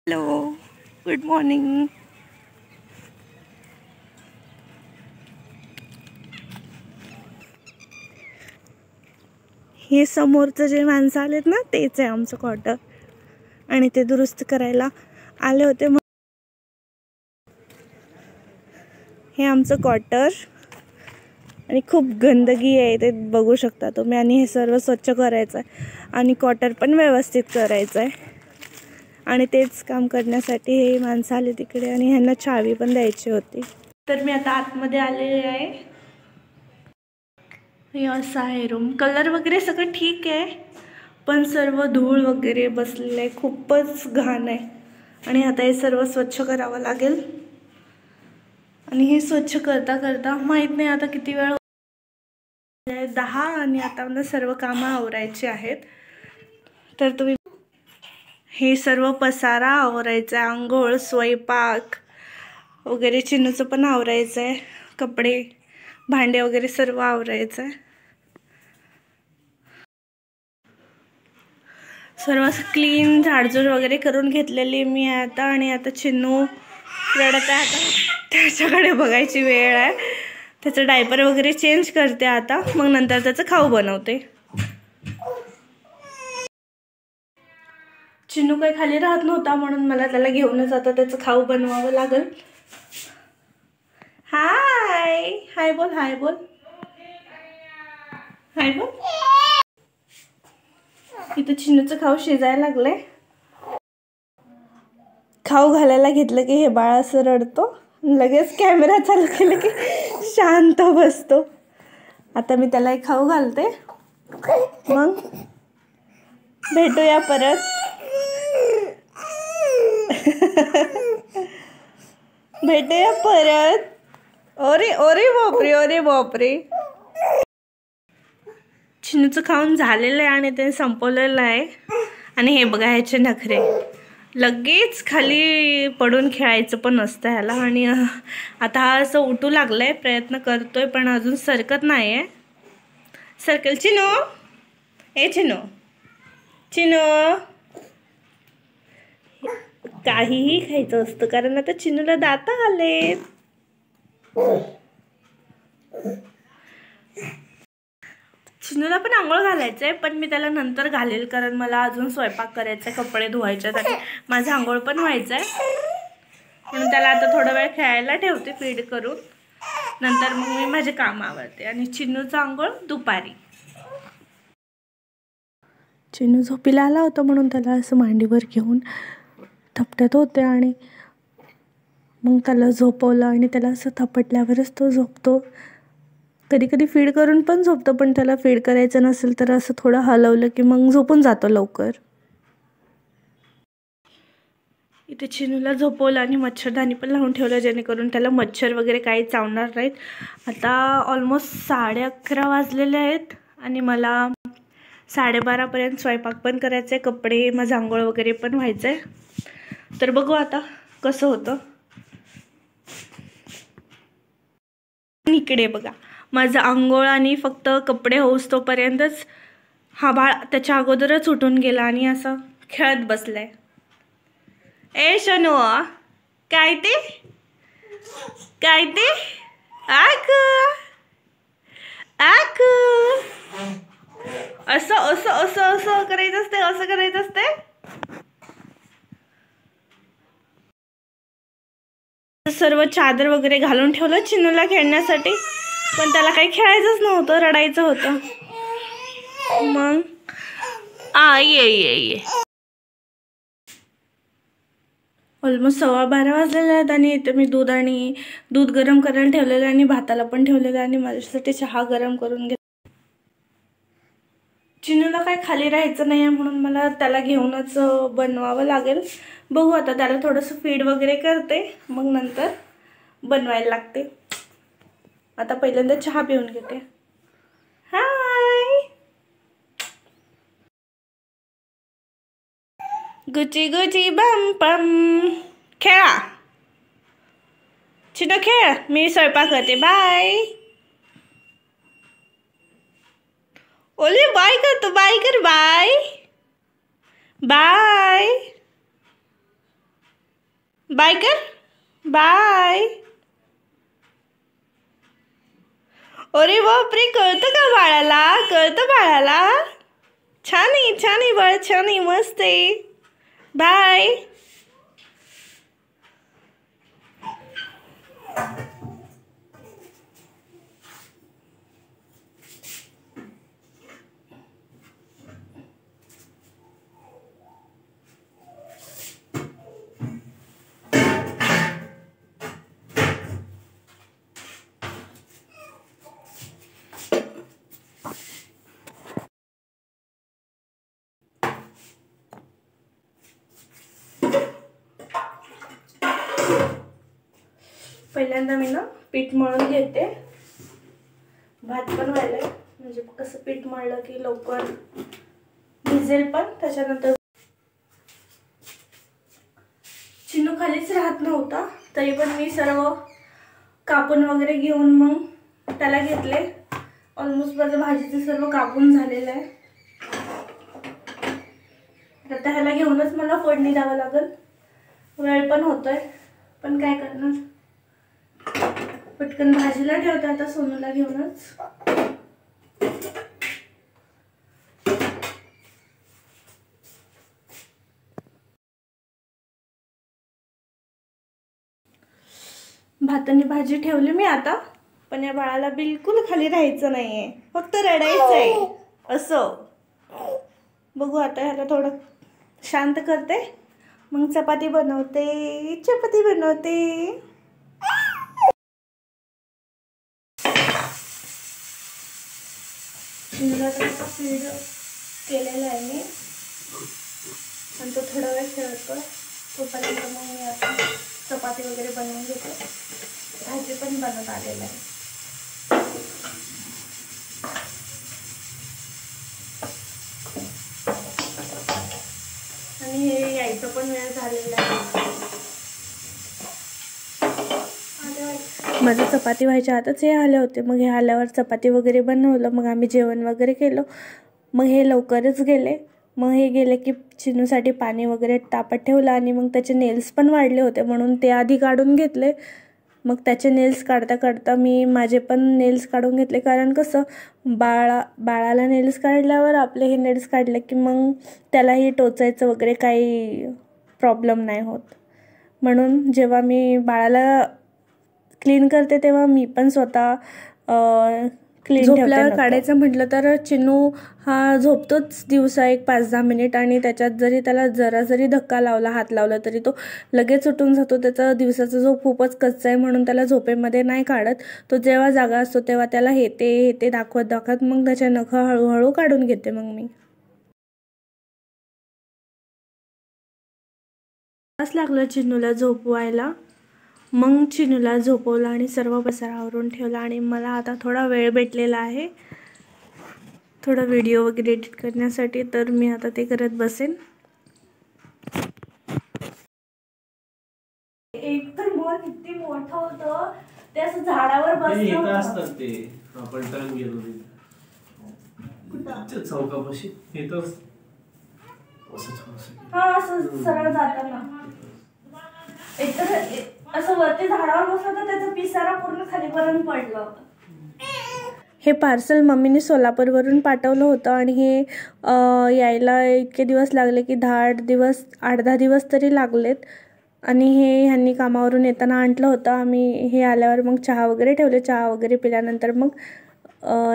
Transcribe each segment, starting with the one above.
Hello, good morning. हे समोरचं जे माणसं आलेत ना, तेच आहे आमचं क्वार्टर आणि ते दुरुस्त करायला आले होते. हे आमचं क्वार्टर आणि खूप गंदगी आहे, ते बघू शकता तुम्ही. आणि हे सर्व स्वच्छ करायचं आहे आणि क्वार्टर पण व्यवस्थित करायचं आहे. आणि तेच काम करण्यासाठी हे माणसं आले तिकडे आणि ह्यांना चावी पण द्यायची होती. तर मी आता आतमध्ये आलेले आहे. हे असं आहे रूम. कलर वगैरे सगळं ठीक आहे, पण सर्व धूळ वगैरे बसलेलं आहे, खूपच घाण आहे. आणि आता हे सर्व स्वच्छ करावं लागेल. आणि हे स्वच्छ करता करता माहीत नाही आता किती वेळ, 10 आणि आता मला सर्व कामं आवरायची आहेत. तर तुम्ही हे सर्व पसारा आवरायचा आहे, आंघोळ, स्वयंपाक वगैरे, चिन्नूचं पण आवरायचं आहे, कपडे भांडे वगैरे सर्व आवरायचं आहे. सर्व क्लीन झाडझूड वगैरे करून घेतलेली मी आता. आणि आता चिन्नू रडत आहे, आता त्याच्याकडे बघायची वेळ आहे. त्याचं डायपर वगैरे चेंज करते आता, मग नंतर त्याचं खाऊ बनवते. चिन्नू काही खाली राहत नव्हता, म्हणून मला त्याला घेऊनच आता त्याचं खाऊ बनवावं लागेल. हाय हाय बोल, हाय बोल, हाय बोल. इथं चिन्नूचं खाऊ शिजायला लागलंय. खाऊ घालायला घेतलं की हे बाळ असं रडतो, लगेच कॅमेरा चालू केलं की शांत बसतो. आता मी त्याला एक खाऊ घालते, मग भेटूया परत. भेटूया परत. ओरे ओरे बापरे, ओरे बापरे. चिन्नूचं खाऊन झालेलं आहे आणि ते संपवलेलं आहे. आणि हे बघा ह्याचे नखरे, लगेच खाली पडून खेळायचं पण नसतं ह्याला. आणि आता हा असं उठू लागलाय, प्रयत्न करतोय पण अजून सरकत नाही आहे. सरकेल चिनू, ए चिनू, चिनू. काहीही खायचं असतं, कारण आता चिनूला दात आलेत. चिनूला पण आंघोळ घालायचंय, पण मी त्याला नंतर घालेल, कारण मला अजून स्वयंपाक करायचा आहे, कपडे धुवायचे आहेत आणि माझं आंघोळ पण व्हायचंय. म्हणून त्याला आता थोडा वेळ खेळायला ठेवते फीड करून, नंतर मग मी माझे काम आवरते. आणि चिन्नूचं आंघोळ दुपारी. चिन्नू झोपीला आला होता, म्हणून त्याला असं मांडीवर घेऊन थपटत होते आणि मग त्याला झोपवलं. आणि त्याला असं थपटल्यावरच तो झोपतो. कधी कधी फीड करून पण झोपतो, पण त्याला फीड करायचं नसेल तर असं थोडं हलवलं की मग झोपून जातो लवकर. इथे चिन्नूला झोपवलं आणि मच्छरदाणी पण लावून ठेवलं, जेणेकरून त्याला मच्छर वगैरे काही चावणार नाहीत. आता ऑलमोस्ट 11:30 वाजलेले आहेत आणि मला 12:30पर्यंत स्वयंपाक पण करायचा आहे, कपडे, माझं आंघोळ वगैरे पण व्हायचं आहे. तर बघू आता कसं होतं. इकडे बघा, माझं आंघोळ आणि फक्त कपडे होऊस तोपर्यंतच हा बाळ त्याच्या अगोदरच उठून गेला आणि असं खेळत बसलाय. ए शनू, काय ते, काय ते, आकू आकू, असं असं असं असं करायचं असते, असं करायचं असते. सर्व चादर वगैरे घालून ठेवलं चिन्नूला खेळण्यासाठी, पण त्याला काही खेळायचंच नव्हतं, रडायचं होतं. मग ये ये ये. ऑलमोस्ट 12:15 वाजलेले आहेत आणि इथं मी दूध गरम करायला ठेवलेलं आणि भाताला पण ठेवलेलं आणि माझ्यासाठी चहा गरम करून घेत. चिन्नूला काय खाली राहायचं नाही आहे, म्हणून मला त्याला घेऊनच बनवावं लागेल. बघू आता, त्याला थोडंसं फीड वगैरे करते, मग नंतर बनवायला लागते. आता पहिल्यांदा चहा पिऊन घेते. हाय गुची गुची बम बम. खेळा चिन्नू, खेळ, मी स्वयंपाक करते, बाय. ओले बाय करतो, बाय कर, बाय बाय. बाय कर, बाय. अरे बापरे, कळतं का बाळाला? कळतं बाळाला? छान आहे, छान आहे बाळ, छान आहे, मस्त आहे. बाय. पहिल्यांदा मी ना पीठ मळून घेते. भात पण व्हायलाय, म्हणजे कसं पीठ मळलं की लवकर भिजेल. पण त्याच्यानंतर चिनू खालीच राहत नव्हता, तरी पण मी सर्व कापून वगैरे घेऊन मग त्याला घेतले. ऑलमोस्ट माझं भाजीचं सर्व कापून झालेलं आहे. आता ह्याला घेऊनच मला फोडणी द्यावं लागेल. वेळ पण होतोय, पण काय करणार, पटकन भाजीला ठेवते आता सोनूला घेऊनच. भात आणि भाजी ठेवली मी आता. पण या बाळाला बिलकुल खाली राहायचं नाहीये, फक्त रडायचं आहे असं. बघू आता ह्याला थोडं शांत करते, मग चपाती बनवते. चपाती बनवते. पीठ केलेलं आहे मी, आणि तो थोडा वेळ ठेवतो. तोपर्यंत मग मी आता चपाती वगैरे बनवून घेते. भाजी पण बनवत आलेलं आहे. आणि हे यायचं पण वेळ झालेला आहे. माझं चपाती व्हायच्या आतच हे आले होते. मग हे आल्यावर चपाती वगैरे बनवलं, मग आम्ही जेवण वगैरे केलं. मग हे लवकरच गेले. मग हे गेले की चिनूसाठी पाणी वगैरे तापत ठेवलं, आणि मग त्याचे नेल्स पण वाढले होते म्हणून ते आधी काढून घेतले. मग त्याचे नेल्स काढता काढता मी माझे पण नेल्स काढून घेतले, कारण कसं बाळाला नेल्स काढल्यावर आपले हे नेल्स काढले की मग त्यालाही टोचायचं वगैरे काही प्रॉब्लेम नाही होत. म्हणून जेव्हा मी बाळाला क्लीन करते तेव्हा मी पण स्वतः क्लीन झोपल्यावर काढायचं म्हटलं तर चिनू हा झोपतोच दिवसा 1-5-10 मिनिट, आणि त्याच्यात जरी त्याला जरी धक्का लावला, हात लावला, तरी तो लगेच उठून जातो. त्याचा दिवसाचा झोप खूपच कच्चा आहे म्हणून त्याला झोपेमध्ये नाही काढत. तो जेव्हा जागा असतो तेव्हा त्याला हे ते दाखवत मग त्याच्या नखं हळूहळू काढून घेते. मग मी लागलं चिनूला झोपवायला. मग चिनूला झोपवलं आणि सर्व पसारा आवरून ठेवला. आणि मला आता थोडा वेळ भेटलेला आहे थोडा व्हिडिओ वगैरे एडिट करण्यासाठी, तर मी आता ते करत बसेन. एक तर मोर किती मोठं होतं, ते असं झाडावर बसलं होतं. असतात ते आपण टर्न गेलो कुठं चौकापाशी येतच. हा असं सरळ जाताना एकतर असं वरती झाडावर बसलं तर त्याचा पिसारा पूर्ण खालीपर्यंत पडला होता. हे पार्सल मम्मीने सोलापूरवरून पाठवलं होतं, आणि हे यायला इतके दिवस लागले की 8-10 दिवस तरी लागलेत. आणि हे ह्यांनी कामावरून येताना आणलं होतं. आम्ही हे आल्यावर मग चहा वगैरे ठेवले. चहा वगैरे पिल्यानंतर मग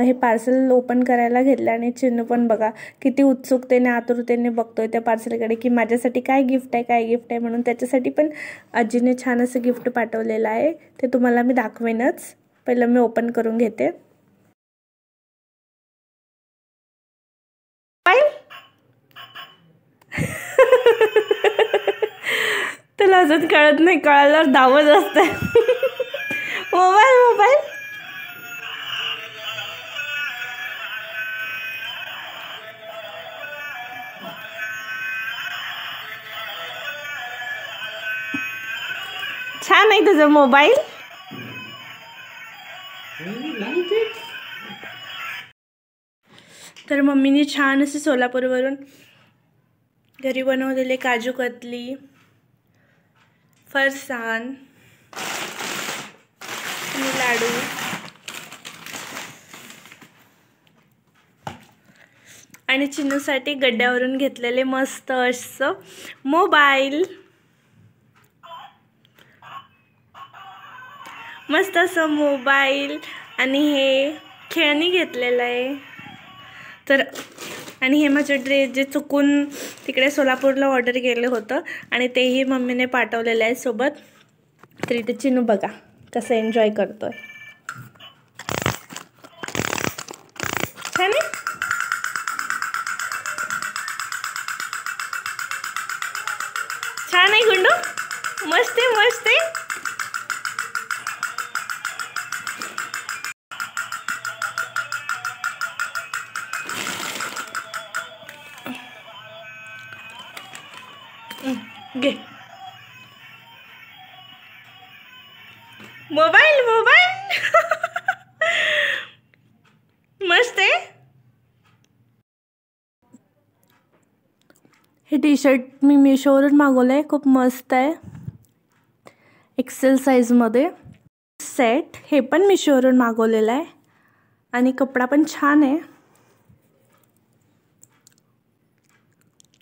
हे पार्सल ओपन करायला घेतलं. आणि चिनू पण बघा किती उत्सुकतेने आतुरतेने बघतोय त्या पार्सलकडे की माझ्यासाठी काय गिफ्ट आहे म्हणून. त्याच्यासाठी पण आजीने छान असं गिफ्ट पाठवलेलं आहे, ते तुम्हाला मी दाखवेनच. पहिलं मी ओपन करून घेते. त्याला अजून कळत नाही, कळाल्यावर धावत असते. मोबाईल छान आहे तुझा मोबाईल. तर मम्मीने छान असे सोलापूरवरून घरी बनवलेले काजू कतली, फरसाण आणि लाडू आणि चिन्नूसाठी गड्ड्यावरून घेतलेले मस्त असं मोबाईल, मस्त असं मोबाईल आणि हे खेळणी घेतलेलं आहे. तर आणि हे माझं ड्रेस जे चुकून तिकडे सोलापूरला ऑर्डर केलं होतं आणि तेही मम्मीने पाठवलेलं आहे सोबत. तर इथे चिन्नू बघा कसं एन्जॉय करतोय. छान आहे. छान आहे गुंडू, मस्त आहे मस्त आहे. घे मोबाईल मोबाईल मस्त आहे. हे टी शर्ट मी मीशोवरून मागवलं आहे, खूप मस्त आहे, एक्सेल साईजमध्ये. सेट हे पण मीशोवरून मागवलेलं आहे आणि कपडा पण छान आहे.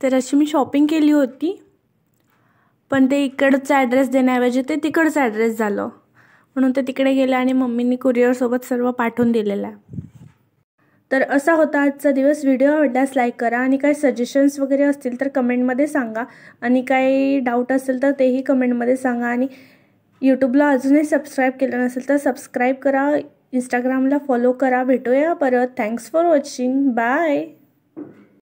तर अशी मी शॉपिंग केली होती, पण ते इकडचा ॲड्रेस देण्याऐवजी ते तिकडचा ॲड्रेस झालं, म्हणून ते तिकडे गेलं आणि मम्मीनी कुरिअरसोबत सर्व पाठवून दिलेलं आहे. तर असा होता आजचा दिवस. व्हिडिओ आवडल्यास लाईक करा आणि काही सजेशन्स वगैरे असतील तर कमेंटमध्ये सांगा आणि काही डाऊट असेल तर तेही कमेंटमध्ये सांगा. आणि यूट्यूबला अजूनही सबस्क्राईब केलं नसेल तर सबस्क्राईब करा, इंस्टाग्रामला फॉलो करा. भेटूया परत. Thanks for watching. बाय.